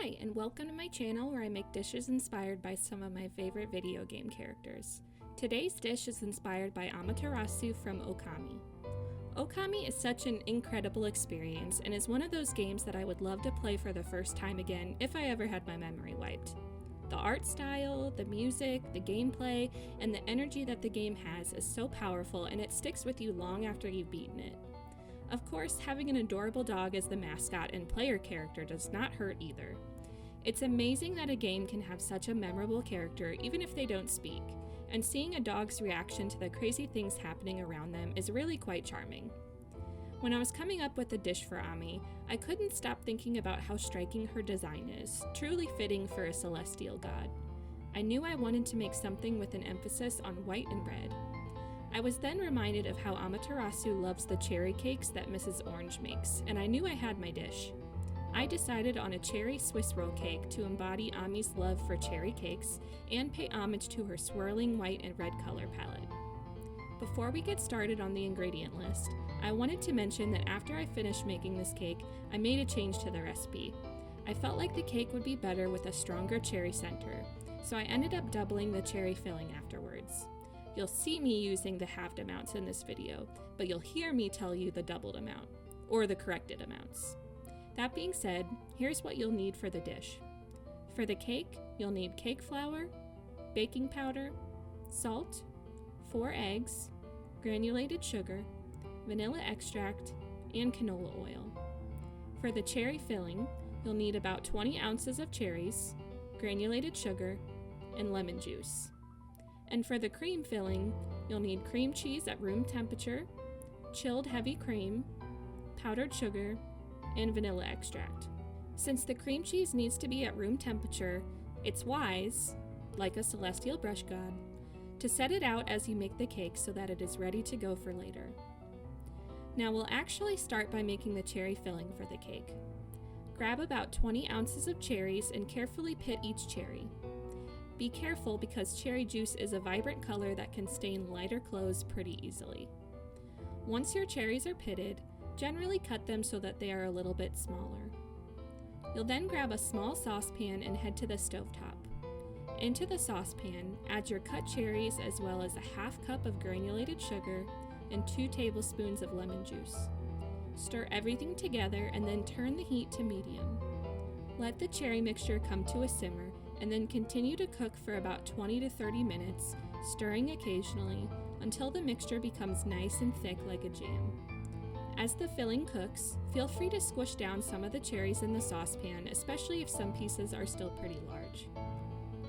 Hi, and welcome to my channel where I make dishes inspired by some of my favorite video game characters. Today's dish is inspired by Amaterasu from Okami. Okami is such an incredible experience and is one of those games that I would love to play for the first time again if I ever had my memory wiped. The art style, the music, the gameplay, and the energy that the game has is so powerful and it sticks with you long after you've beaten it. Of course, having an adorable dog as the mascot and player character does not hurt either. It's amazing that a game can have such a memorable character even if they don't speak, and seeing a dog's reaction to the crazy things happening around them is really quite charming. When I was coming up with a dish for Ammy, I couldn't stop thinking about how striking her design is, truly fitting for a celestial god. I knew I wanted to make something with an emphasis on white and red. I was then reminded of how Amaterasu loves the cherry cakes that Mrs. Orange makes, and I knew I had my dish. I decided on a cherry Swiss roll cake to embody Ammy's love for cherry cakes and pay homage to her swirling white and red color palette. Before we get started on the ingredient list, I wanted to mention that after I finished making this cake, I made a change to the recipe. I felt like the cake would be better with a stronger cherry center, so I ended up doubling the cherry filling afterwards. You'll see me using the halved amounts in this video, but you'll hear me tell you the doubled amount, or the corrected amounts. That being said, here's what you'll need for the dish. For the cake, you'll need cake flour, baking powder, salt, 4 eggs, granulated sugar, vanilla extract, and canola oil. For the cherry filling, you'll need about 20 ounces of cherries, granulated sugar, and lemon juice. And for the cream filling, you'll need cream cheese at room temperature, chilled heavy cream, powdered sugar, and vanilla extract. Since the cream cheese needs to be at room temperature, it's wise, like a celestial brush god, to set it out as you make the cake so that it is ready to go for later. Now we'll actually start by making the cherry filling for the cake. Grab about 20 ounces of cherries and carefully pit each cherry. Be careful because cherry juice is a vibrant color that can stain lighter clothes pretty easily. Once your cherries are pitted, generally cut them so that they are a little bit smaller. You'll then grab a small saucepan and head to the stovetop. Into the saucepan, add your cut cherries as well as a half cup of granulated sugar and 2 tablespoons of lemon juice. Stir everything together and then turn the heat to medium. Let the cherry mixture come to a simmer and then continue to cook for about 20 to 30 minutes, stirring occasionally until the mixture becomes nice and thick like a jam. As the filling cooks, feel free to squish down some of the cherries in the saucepan, especially if some pieces are still pretty large.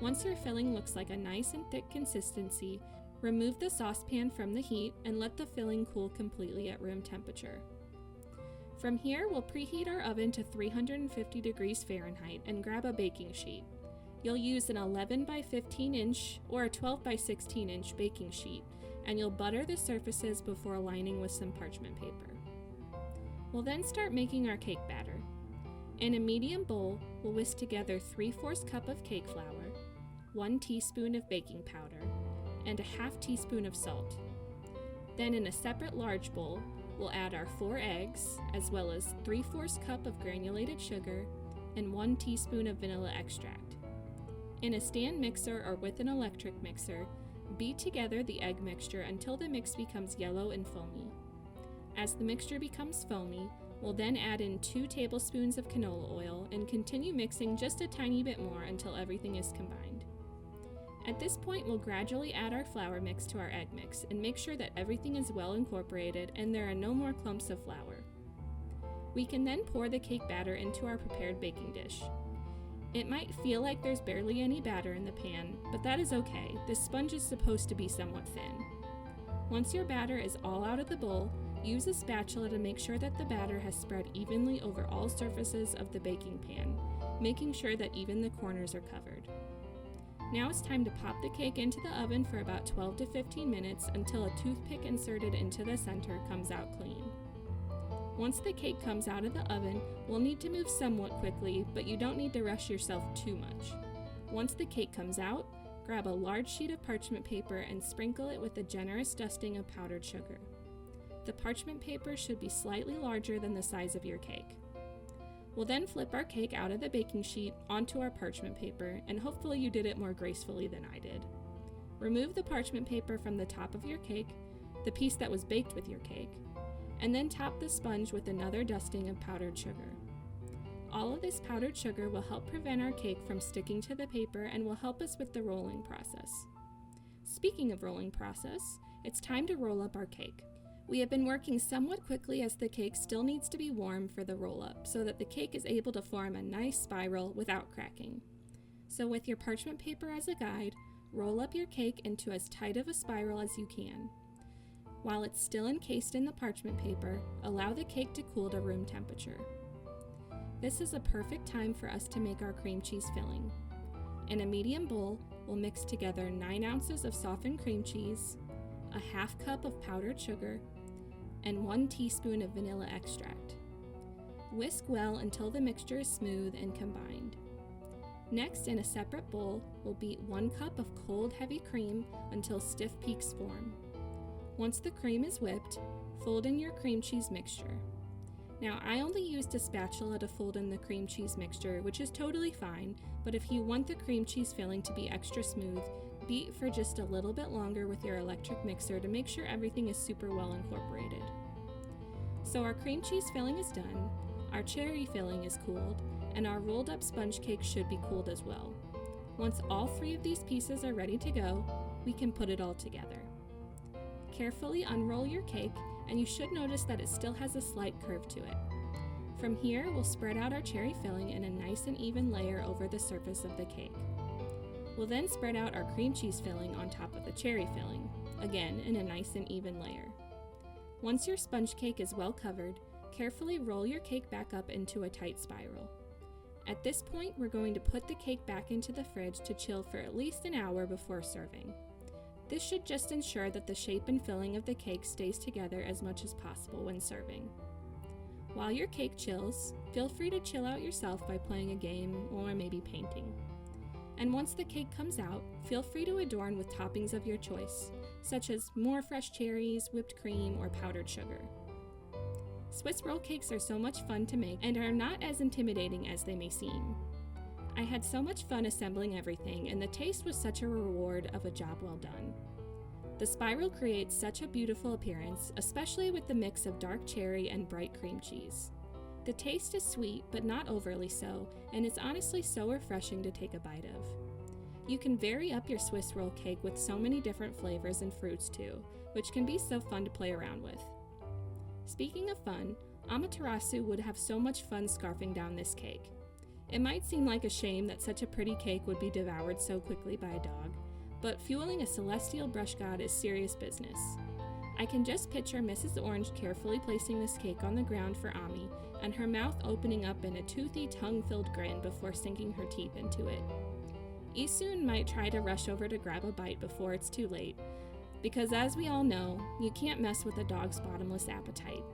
Once your filling looks like a nice and thick consistency, remove the saucepan from the heat and let the filling cool completely at room temperature. From here, we'll preheat our oven to 350 degrees Fahrenheit and grab a baking sheet. You'll use an 11 by 15 inch or a 12 by 16 inch baking sheet, and you'll butter the surfaces before lining with some parchment paper. We'll then start making our cake batter. In a medium bowl, we'll whisk together 3/4 cup of cake flour, 1 teaspoon of baking powder, and a half teaspoon of salt. Then in a separate large bowl, we'll add our 4 eggs, as well as 3/4 cup of granulated sugar and 1 teaspoon of vanilla extract. In a stand mixer or with an electric mixer, beat together the egg mixture until the mix becomes yellow and foamy. As the mixture becomes foamy, we'll then add in 2 tablespoons of canola oil and continue mixing just a tiny bit more until everything is combined. At this point, we'll gradually add our flour mix to our egg mix and make sure that everything is well incorporated and there are no more clumps of flour. We can then pour the cake batter into our prepared baking dish. It might feel like there's barely any batter in the pan, but that is okay. This sponge is supposed to be somewhat thin. Once your batter is all out of the bowl, use a spatula to make sure that the batter has spread evenly over all surfaces of the baking pan, making sure that even the corners are covered. Now it's time to pop the cake into the oven for about 12 to 15 minutes until a toothpick inserted into the center comes out clean. Once the cake comes out of the oven, we'll need to move somewhat quickly, but you don't need to rush yourself too much. Once the cake comes out, grab a large sheet of parchment paper and sprinkle it with a generous dusting of powdered sugar. The parchment paper should be slightly larger than the size of your cake. We'll then flip our cake out of the baking sheet onto our parchment paper, and hopefully you did it more gracefully than I did. Remove the parchment paper from the top of your cake, the piece that was baked with your cake, and then top the sponge with another dusting of powdered sugar. All of this powdered sugar will help prevent our cake from sticking to the paper and will help us with the rolling process. Speaking of rolling process, it's time to roll up our cake. We have been working somewhat quickly as the cake still needs to be warm for the roll-up so that the cake is able to form a nice spiral without cracking. So with your parchment paper as a guide, roll up your cake into as tight of a spiral as you can. While it's still encased in the parchment paper, allow the cake to cool to room temperature. This is a perfect time for us to make our cream cheese filling. In a medium bowl, we'll mix together 9 ounces of softened cream cheese, a half cup of powdered sugar, and 1 teaspoon of vanilla extract. Whisk well until the mixture is smooth and combined. Next, in a separate bowl, we'll beat 1 cup of cold heavy cream until stiff peaks form. Once the cream is whipped, fold in your cream cheese mixture. Now, I only used a spatula to fold in the cream cheese mixture, which is totally fine, but if you want the cream cheese filling to be extra smooth, beat for just a little bit longer with your electric mixer to make sure everything is super well incorporated. So our cream cheese filling is done, our cherry filling is cooled, and our rolled up sponge cake should be cooled as well. Once all 3 of these pieces are ready to go, we can put it all together. Carefully unroll your cake, and you should notice that it still has a slight curve to it. From here, we'll spread out our cherry filling in a nice and even layer over the surface of the cake. We'll then spread out our cream cheese filling on top of the cherry filling, again in a nice and even layer. Once your sponge cake is well covered, carefully roll your cake back up into a tight spiral. At this point, we're going to put the cake back into the fridge to chill for at least an hour before serving. This should just ensure that the shape and filling of the cake stays together as much as possible when serving. While your cake chills, feel free to chill out yourself by playing a game or maybe painting. And once the cake comes out, feel free to adorn with toppings of your choice, such as more fresh cherries, whipped cream, or powdered sugar. Swiss roll cakes are so much fun to make and are not as intimidating as they may seem. I had so much fun assembling everything, and the taste was such a reward of a job well done. The spiral creates such a beautiful appearance, especially with the mix of dark cherry and bright cream cheese. The taste is sweet, but not overly so, and it's honestly so refreshing to take a bite of. You can vary up your Swiss roll cake with so many different flavors and fruits too, which can be so fun to play around with. Speaking of fun, Amaterasu would have so much fun scarfing down this cake. It might seem like a shame that such a pretty cake would be devoured so quickly by a dog, but fueling a celestial brush god is serious business. I can just picture Mrs. Orange carefully placing this cake on the ground for Ammy, and her mouth opening up in a toothy, tongue-filled grin before sinking her teeth into it. Isun might try to rush over to grab a bite before it's too late, because as we all know, you can't mess with a dog's bottomless appetite.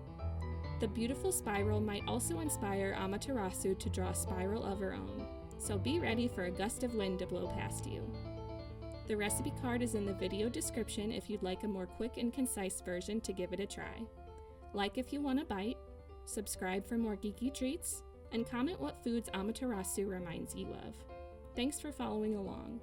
The beautiful spiral might also inspire Amaterasu to draw a spiral of her own, so be ready for a gust of wind to blow past you. The recipe card is in the video description if you'd like a more quick and concise version to give it a try. Like if you want a bite, subscribe for more geeky treats, and comment what foods Amaterasu reminds you of. Thanks for following along.